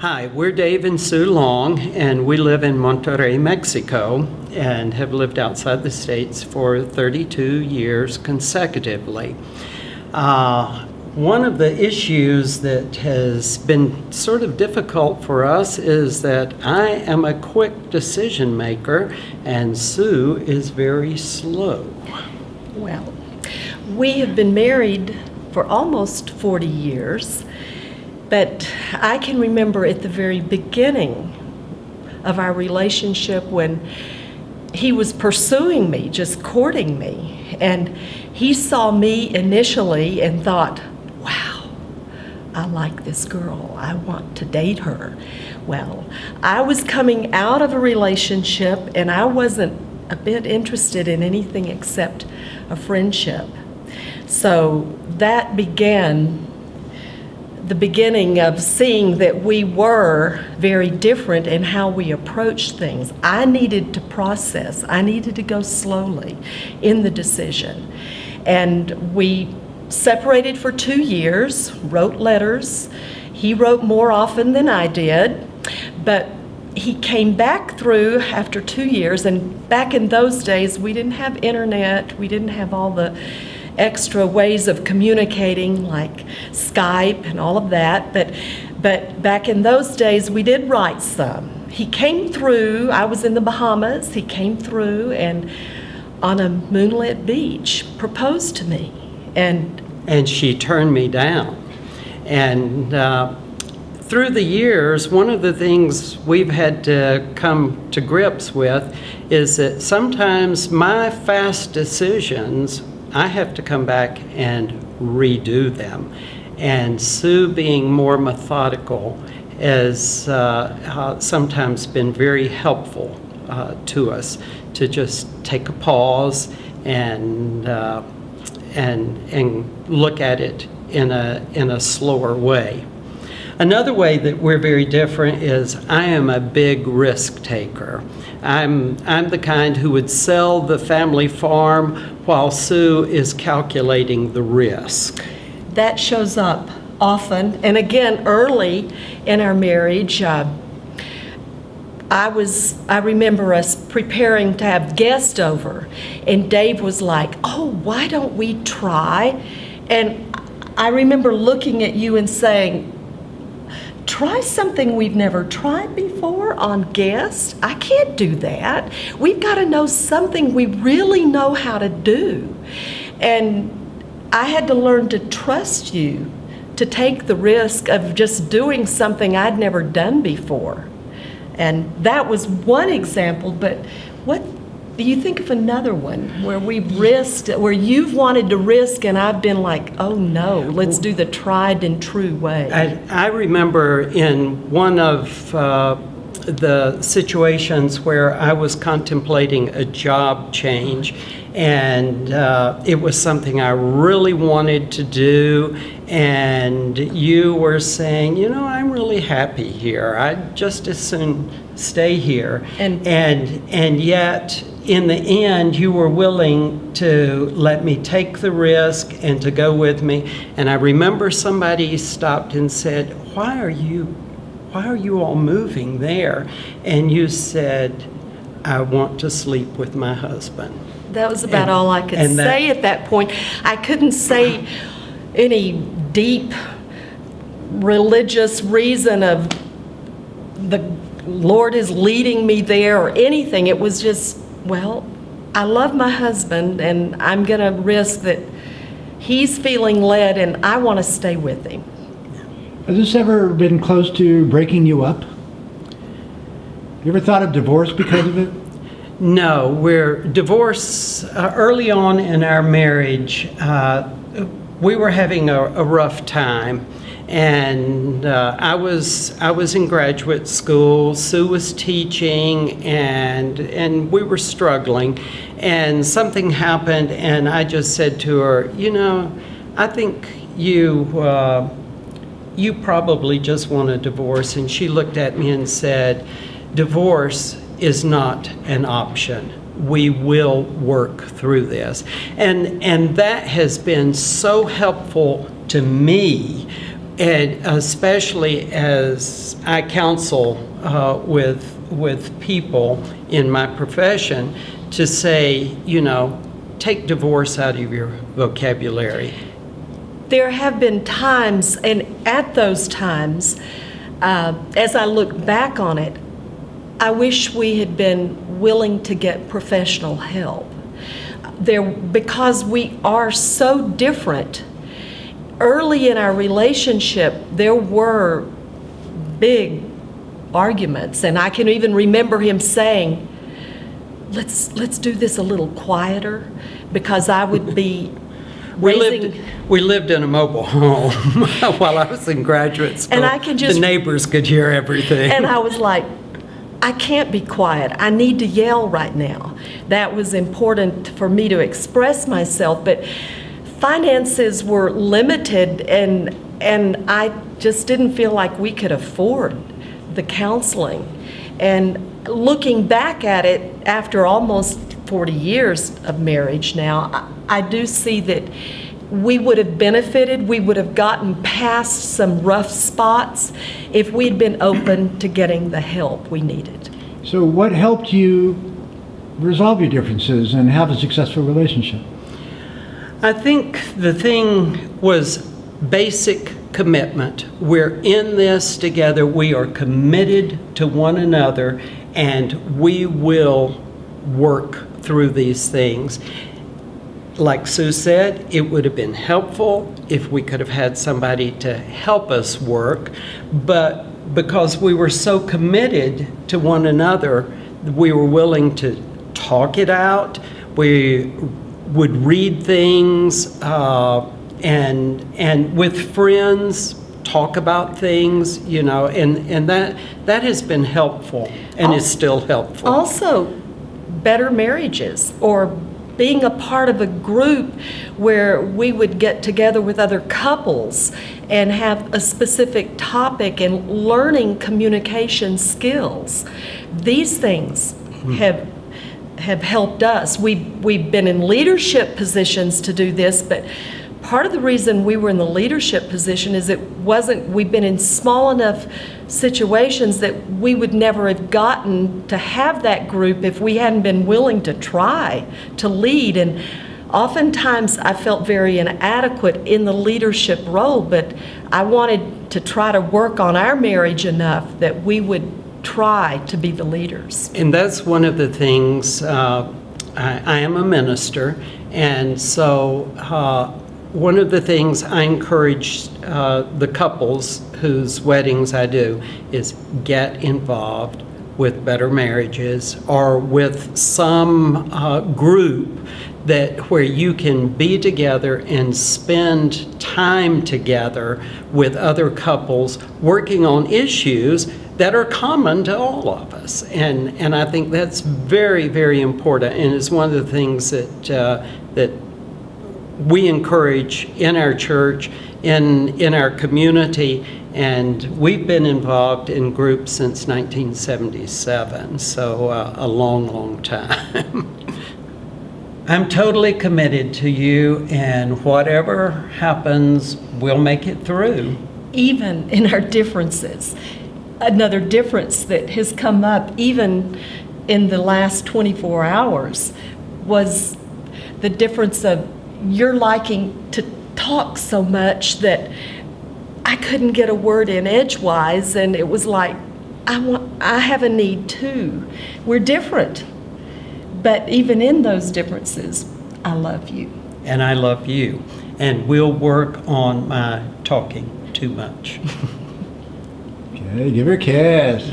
Hi, we're Dave and Sue Long, and we live in Monterrey, Mexico, and have lived outside the States for 32 years consecutively. One of the issues that has been sort of difficult for us is that I am a quick decision maker, and Sue is very slow. Well, we have been married for almost 40 years. But I can remember at the very beginning of our relationship when he was pursuing me, just courting me. And he saw me initially and thought, wow, I like this girl. I want to date her. Well, I was coming out of a relationship and I wasn't a bit interested in anything except a friendship. So that began the beginning of seeing that we were very different in how we approached things. I needed to process. I needed to go slowly in the decision. And we separated for 2 years, wrote letters. He wrote more often than I did, but he came back through after 2 years, and back in those days, we didn't have internet, we didn't have all the extra ways of communicating like Skype and all of that, but back in those days we did write some. He came through, I was in the Bahamas, he came through and on a moonlit beach proposed to me. And she turned me down. And through the years, one of the things we've had to come to grips with is that sometimes my fast decisions, I have to come back and redo them. And Sue, being more methodical, has sometimes been very helpful to us to just take a pause and look at it in a slower way. Another way that we're very different is I am a big risk taker. I'm the kind who would sell the family farm while Sue is calculating the risk. That shows up often, and again, early in our marriage, I remember us preparing to have guests over, and Dave was like, oh, why don't we try? And I remember looking at you and saying, try something we've never tried before on guests? I can't do that. We've got to know something we really know how to do. And I had to learn to trust you to take the risk of just doing something I'd never done before. And that was one example, but what do you think of another one where we've risked, where you've wanted to risk and I've been like, oh no, let's do the tried and true way? I remember in one of the situations where I was contemplating a job change, and it was something I really wanted to do, and you were saying, you know, I'm really happy here. I'd just as soon stay here. And yet, in the end, you were willing to let me take the risk and to go with me. And I remember somebody stopped and said, why are you all moving there? And you said, I want to sleep with my husband. That was about all I could say at that point. I couldn't say any deep religious reason of the Lord is leading me there or anything. It was just, well, I love my husband and I'm going to risk that he's feeling led and I want to stay with him. Has this ever been close to breaking you up? You ever thought of divorce because of it? No, we're divorced early on in our marriage. We were having a rough time, and I was in graduate school. Sue was teaching, and we were struggling. And something happened, and I just said to her, you know, I think you probably just want a divorce. And she looked at me and said, divorce is not an option. We will work through this. And that has been so helpful to me And especially as I counsel with people in my profession, to say, take divorce out of your vocabulary. There have been times, and at those times, as I look back on it, I wish we had been willing to get professional help. Because we are so different. Early in our relationship, there were big arguments, and I can even remember him saying, let's do this a little quieter, because I would be raising... We lived in a mobile home while I was in graduate school. And I can just... The neighbors could hear everything. And I was like, I can't be quiet. I need to yell right now. That was important for me to express myself, but finances were limited, and I just didn't feel like we could afford the counseling. And looking back at it after almost 40 years of marriage now, I do see that we would have benefited, we would have gotten past some rough spots if we'd been open to getting the help we needed. So what helped you resolve your differences and have a successful relationship? I think the thing was basic commitment. We're in this together. We are committed to one another, and we will work through these things. Like Sue said, it would have been helpful if we could have had somebody to help us work, but because we were so committed to one another, we were willing to talk it out. We would read things and with friends talk about things, and that has been helpful and is still helpful. Also, better marriages, or being a part of a group where we would get together with other couples and have a specific topic, and learning communication skills. These things have helped us. We've been in leadership positions to do this, but part of the reason we were in the leadership position is we've been in small enough situations that we would never have gotten to have that group if we hadn't been willing to try to lead. And oftentimes I felt very inadequate in the leadership role, but I wanted to try to work on our marriage enough that we would try to be the leaders. And that's one of the things, I am a minister, and so one of the things I encourage the couples whose weddings I do is get involved with Better Marriages, or with some group where you can be together and spend time together with other couples working on issues that are common to all of us. And I think that's very, very important, and it's one of the things that we encourage in our church, in our community, and we've been involved in groups since 1977, so a long, long time. I'm totally committed to you, and whatever happens, we'll make it through. Even in our differences. Another difference that has come up even in the last 24 hours was the difference of you're liking to talk so much that I couldn't get a word in edgewise, and it was like, I have a need too. We're different, but even in those differences, I love you. And I love you. And we'll work on my talking too much. Okay, give her a kiss.